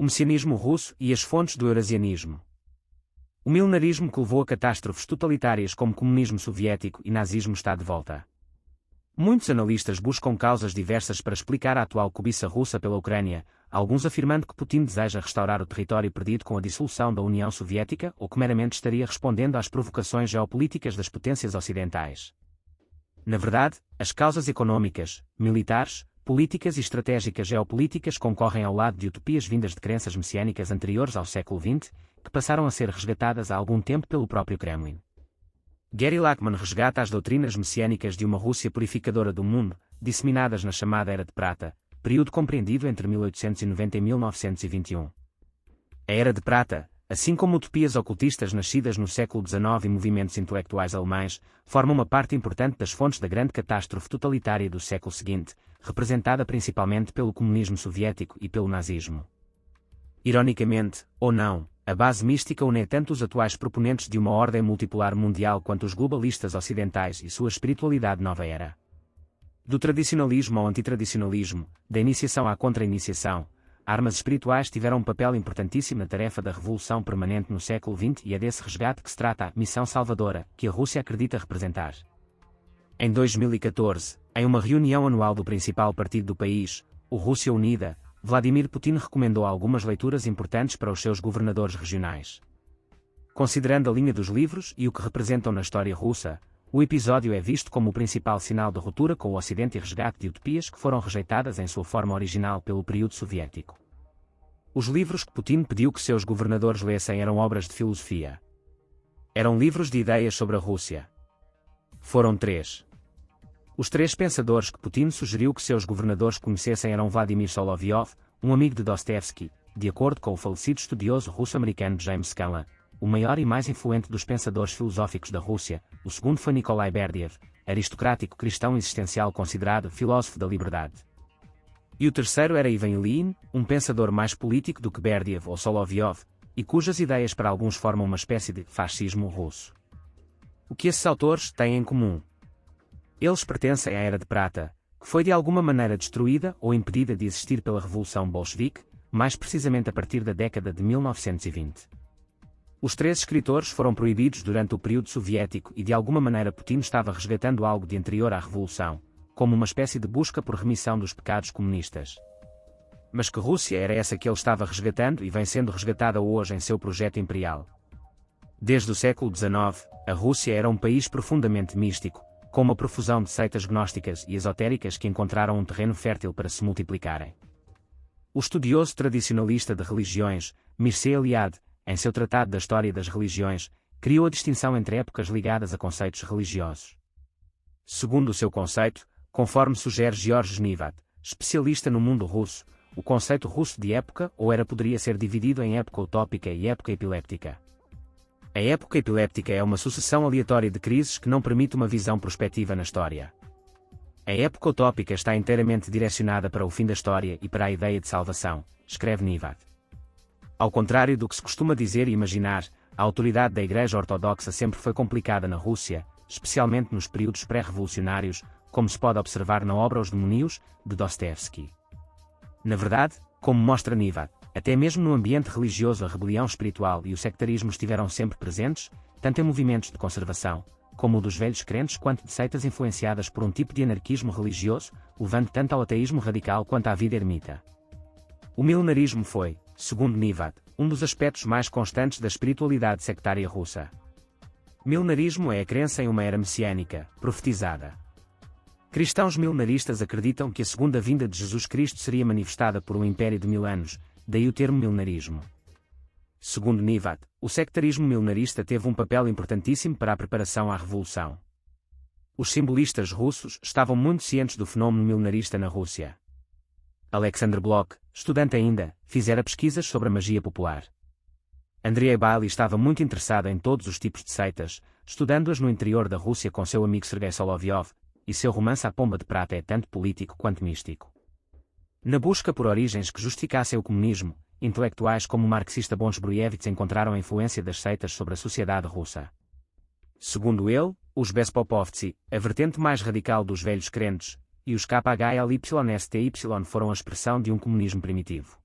o messianismo russo e as fontes do eurasianismo. O milenarismo que levou a catástrofes totalitárias como comunismo soviético e nazismo está de volta. Muitos analistas buscam causas diversas para explicar a atual cobiça russa pela Ucrânia, alguns afirmando que Putin deseja restaurar o território perdido com a dissolução da União Soviética ou que meramente estaria respondendo às provocações geopolíticas das potências ocidentais. Na verdade, as causas econômicas, militares, políticas e estratégicas geopolíticas concorrem ao lado de utopias vindas de crenças messiânicas anteriores ao século XX, que passaram a ser resgatadas há algum tempo pelo próprio Kremlin. Gary Lachman resgata as doutrinas messiânicas de uma Rússia purificadora do mundo, disseminadas na chamada Era de Prata, período compreendido entre 1890 e 1921. A Era de Prata, assim como utopias ocultistas nascidas no século XIX e movimentos intelectuais alemães, forma uma parte importante das fontes da grande catástrofe totalitária do século seguinte, representada principalmente pelo comunismo soviético e pelo nazismo. Ironicamente, ou não, a base mística une tanto os atuais proponentes de uma ordem multipolar mundial quanto os globalistas ocidentais e sua espiritualidade nova era. Do tradicionalismo ao antitradicionalismo, da iniciação à contra-iniciação, armas espirituais tiveram um papel importantíssimo na tarefa da revolução permanente no século XX e é desse resgate que se trata a missão salvadora que a Rússia acredita representar. Em 2014, em uma reunião anual do principal partido do país, o Rússia Unida, Vladimir Putin recomendou algumas leituras importantes para os seus governadores regionais. Considerando a linha dos livros e o que representam na história russa, o episódio é visto como o principal sinal de ruptura com o Ocidente e resgate de utopias que foram rejeitadas em sua forma original pelo período soviético. Os livros que Putin pediu que seus governadores lessem eram obras de filosofia. Eram livros de ideias sobre a Rússia. Foram 3. Os 3 pensadores que Putin sugeriu que seus governadores conhecessem eram Vladimir Solovyov, um amigo de Dostoevsky, de acordo com o falecido estudioso russo-americano James Scanlon, o maior e mais influente dos pensadores filosóficos da Rússia. O segundo foi Nikolai Berdiev, aristocrático cristão existencial considerado filósofo da liberdade. E o terceiro era Ivan Ilyin, um pensador mais político do que Berdiev ou Solovyov, e cujas ideias para alguns formam uma espécie de fascismo russo. O que esses autores têm em comum? Eles pertencem à Era de Prata, que foi de alguma maneira destruída ou impedida de existir pela Revolução Bolchevique, mais precisamente a partir da década de 1920. Os 3 escritores foram proibidos durante o período soviético e de alguma maneira Putin estava resgatando algo de anterior à Revolução, como uma espécie de busca por remissão dos pecados comunistas. Mas que Rússia era essa que ele estava resgatando e vem sendo resgatada hoje em seu projeto imperial? Desde o século XIX, a Rússia era um país profundamente místico, com uma profusão de seitas gnósticas e esotéricas que encontraram um terreno fértil para se multiplicarem. O estudioso tradicionalista de religiões, Mircea Eliade, em seu Tratado da História das Religiões, criou a distinção entre épocas ligadas a conceitos religiosos. Segundo o seu conceito, conforme sugere George Nivat, especialista no mundo russo, o conceito russo de época ou era poderia ser dividido em época utópica e época epiléptica. A época epiléptica é uma sucessão aleatória de crises que não permite uma visão prospectiva na história. A época utópica está inteiramente direcionada para o fim da história e para a ideia de salvação, escreve Nivat. Ao contrário do que se costuma dizer e imaginar, a autoridade da Igreja Ortodoxa sempre foi complicada na Rússia, especialmente nos períodos pré-revolucionários, como se pode observar na obra Os Demonios, de Dostoevsky. Na verdade, como mostra Nivat, até mesmo no ambiente religioso a rebelião espiritual e o sectarismo estiveram sempre presentes, tanto em movimentos de conservação, como o dos velhos crentes quanto de seitas influenciadas por um tipo de anarquismo religioso, levando tanto ao ateísmo radical quanto à vida ermita. O milenarismo foi, segundo Nivat, um dos aspectos mais constantes da espiritualidade sectária russa. Milenarismo é a crença em uma era messiânica, profetizada. Cristãos milenaristas acreditam que a segunda vinda de Jesus Cristo seria manifestada por um império de 1000 anos, daí o termo milenarismo. Segundo Nivat, o sectarismo milenarista teve um papel importantíssimo para a preparação à Revolução. Os simbolistas russos estavam muito cientes do fenómeno milenarista na Rússia. Alexander Blok, estudante ainda, fizera pesquisas sobre a magia popular. Andrei Bailey estava muito interessado em todos os tipos de seitas, estudando-as no interior da Rússia com seu amigo Sergei Solovyov, e seu romance A Pomba de Prata é tanto político quanto místico. Na busca por origens que justificassem o comunismo, intelectuais como o marxista Bonch-Brujewicz encontraram a influência das seitas sobre a sociedade russa. Segundo ele, os Bespopovtsi, a vertente mais radical dos velhos crentes, e os KHLYSTY foram a expressão de um comunismo primitivo.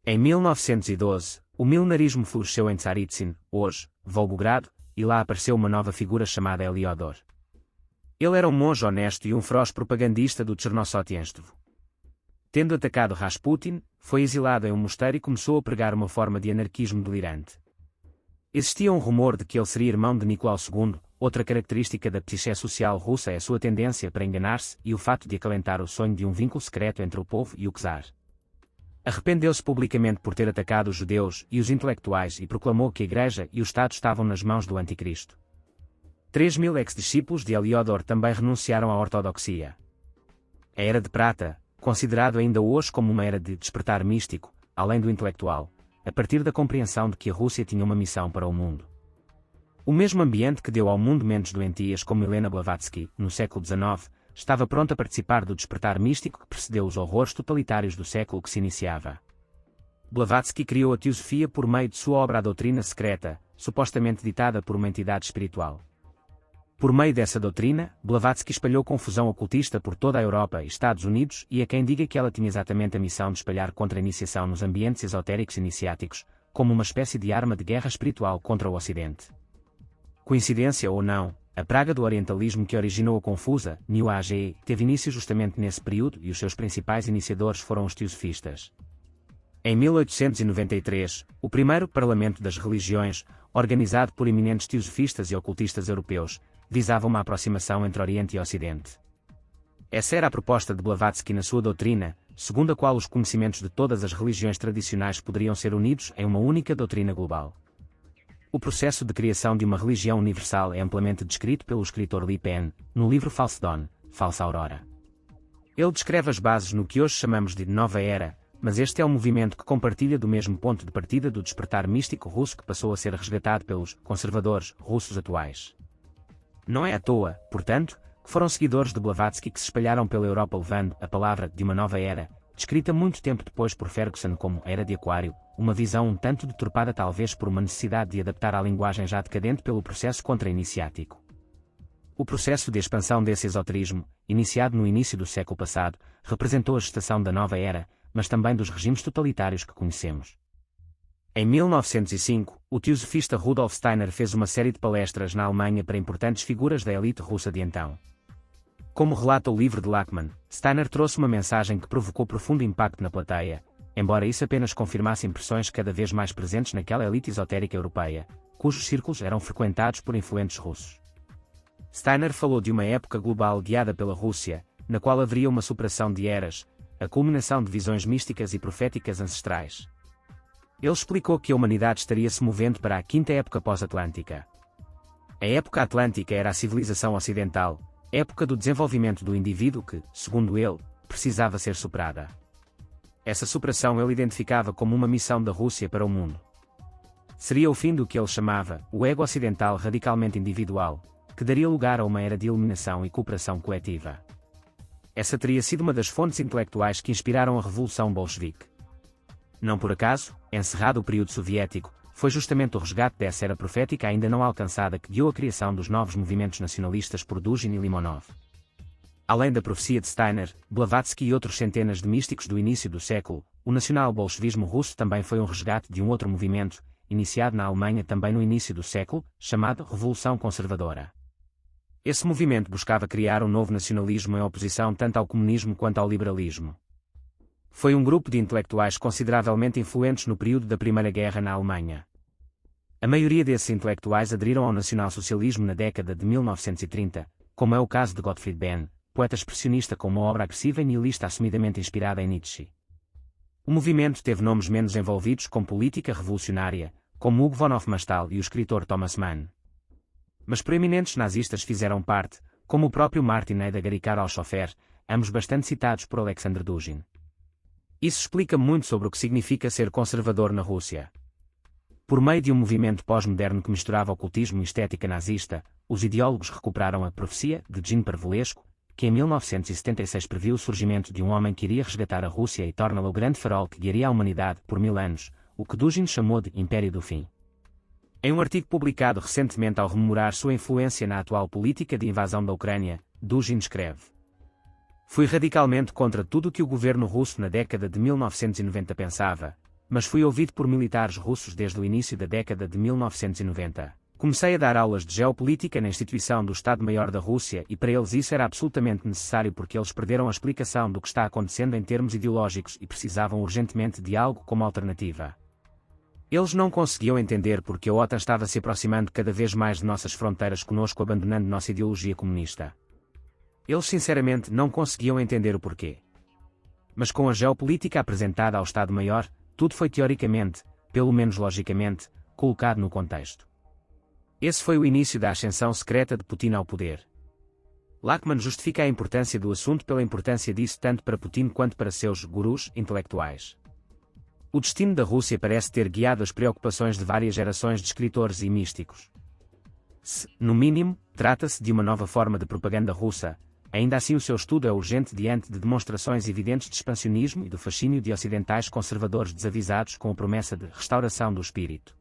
Em 1912, o milenarismo floresceu em Tsaritsyn, hoje, Volgogrado, e lá apareceu uma nova figura chamada Heliodor. Ele era um monge honesto e um feroz propagandista do Chernossotieństwo. Tendo atacado Rasputin, foi exilado em um mosteiro e começou a pregar uma forma de anarquismo delirante. Existia um rumor de que ele seria irmão de Nicolau II. Outra característica da psique social russa é a sua tendência para enganar-se e o fato de acalentar o sonho de um vínculo secreto entre o povo e o czar. Arrependeu-se publicamente por ter atacado os judeus e os intelectuais e proclamou que a Igreja e o Estado estavam nas mãos do Anticristo. 3.000 ex-discípulos de Heliodor também renunciaram à ortodoxia. A Era de Prata, considerado ainda hoje como uma era de despertar místico, além do intelectual, a partir da compreensão de que a Rússia tinha uma missão para o mundo. O mesmo ambiente que deu ao mundo mentes doentias como Helena Blavatsky, no século XIX, estava pronto a participar do despertar místico que precedeu os horrores totalitários do século que se iniciava. Blavatsky criou a teosofia por meio de sua obra A Doutrina Secreta, supostamente ditada por uma entidade espiritual. Por meio dessa doutrina, Blavatsky espalhou confusão ocultista por toda a Europa e Estados Unidos e há quem diga que ela tinha exatamente a missão de espalhar contra-iniciação nos ambientes esotéricos iniciáticos, como uma espécie de arma de guerra espiritual contra o Ocidente. Coincidência ou não, a praga do orientalismo que originou a confusa New Age teve início justamente nesse período e os seus principais iniciadores foram os teosofistas. Em 1893, o primeiro Parlamento das Religiões, organizado por eminentes teosofistas e ocultistas europeus, visava uma aproximação entre Oriente e Ocidente. Essa era a proposta de Blavatsky na sua doutrina, segundo a qual os conhecimentos de todas as religiões tradicionais poderiam ser unidos em uma única doutrina global. O processo de criação de uma religião universal é amplamente descrito pelo escritor Li Pen, no livro False Dawn, Falsa Aurora. Ele descreve as bases no que hoje chamamos de Nova Era, mas este é um movimento que compartilha do mesmo ponto de partida do despertar místico russo que passou a ser resgatado pelos conservadores russos atuais. Não é à toa, portanto, que foram seguidores de Blavatsky que se espalharam pela Europa levando a palavra de uma nova era, descrita muito tempo depois por Ferguson como Era de Aquário, uma visão um tanto deturpada talvez por uma necessidade de adaptar à linguagem já decadente pelo processo contra-iniciático. O processo de expansão desse esoterismo, iniciado no início do século passado, representou a gestação da nova era, mas também dos regimes totalitários que conhecemos. Em 1905, o teosofista Rudolf Steiner fez uma série de palestras na Alemanha para importantes figuras da elite russa de então. Como relata o livro de Lachmann, Steiner trouxe uma mensagem que provocou profundo impacto na plateia, embora isso apenas confirmasse impressões cada vez mais presentes naquela elite esotérica europeia, cujos círculos eram frequentados por influentes russos. Steiner falou de uma época global guiada pela Rússia, na qual haveria uma superação de eras, a culminação de visões místicas e proféticas ancestrais. Ele explicou que a humanidade estaria se movendo para a quinta época pós-atlântica. A época atlântica era a civilização ocidental, época do desenvolvimento do indivíduo que, segundo ele, precisava ser superada. Essa superação ele identificava como uma missão da Rússia para o mundo. Seria o fim do que ele chamava o ego ocidental radicalmente individual, que daria lugar a uma era de iluminação e cooperação coletiva. Essa teria sido uma das fontes intelectuais que inspiraram a Revolução Bolchevique. Não por acaso, encerrado o período soviético, foi justamente o resgate dessa era profética ainda não alcançada que guiou a criação dos novos movimentos nacionalistas por Dugin e Limonov. Além da profecia de Steiner, Blavatsky e outros centenas de místicos do início do século, o nacional-bolchevismo russo também foi um resgate de um outro movimento, iniciado na Alemanha também no início do século, chamado Revolução Conservadora. Esse movimento buscava criar um novo nacionalismo em oposição tanto ao comunismo quanto ao liberalismo. Foi um grupo de intelectuais consideravelmente influentes no período da Primeira Guerra na Alemanha. A maioria desses intelectuais aderiram ao nacionalsocialismo na década de 1930, como é o caso de Gottfried Benn, poeta expressionista com uma obra agressiva e nihilista assumidamente inspirada em Nietzsche. O movimento teve nomes menos envolvidos com política revolucionária, como Hugo von Hofmannsthal e o escritor Thomas Mann. Mas proeminentes nazistas fizeram parte, como o próprio Martin Heidegger e Karl Schoeffer, ambos bastante citados por Alexander Dugin. Isso explica muito sobre o que significa ser conservador na Rússia. Por meio de um movimento pós-moderno que misturava ocultismo e estética nazista, os ideólogos recuperaram a profecia de Jean Parvulescu, que em 1976 previu o surgimento de um homem que iria resgatar a Rússia e torná-la o grande farol que guiaria a humanidade por 1000 anos, o que Dugin chamou de Império do Fim. Em um artigo publicado recentemente ao rememorar sua influência na atual política de invasão da Ucrânia, Dugin escreve: "Fui radicalmente contra tudo o que o governo russo na década de 1990 pensava, mas fui ouvido por militares russos desde o início da década de 1990. Comecei a dar aulas de geopolítica na instituição do Estado-Maior da Rússia e para eles isso era absolutamente necessário porque eles perderam a explicação do que está acontecendo em termos ideológicos e precisavam urgentemente de algo como alternativa. Eles não conseguiam entender porque a OTAN estava se aproximando cada vez mais de nossas fronteiras conosco abandonando nossa ideologia comunista. Eles sinceramente não conseguiam entender o porquê. Mas com a geopolítica apresentada ao Estado-Maior, tudo foi teoricamente, pelo menos logicamente, colocado no contexto. Esse foi o início da ascensão secreta de Putin ao poder. Lachmann justifica a importância do assunto pela importância disso tanto para Putin quanto para seus gurus intelectuais. O destino da Rússia parece ter guiado as preocupações de várias gerações de escritores e místicos. Se, no mínimo, trata-se de uma nova forma de propaganda russa, ainda assim o seu estudo é urgente diante de demonstrações evidentes de expansionismo e do fascínio de ocidentais conservadores desavisados com a promessa de restauração do espírito.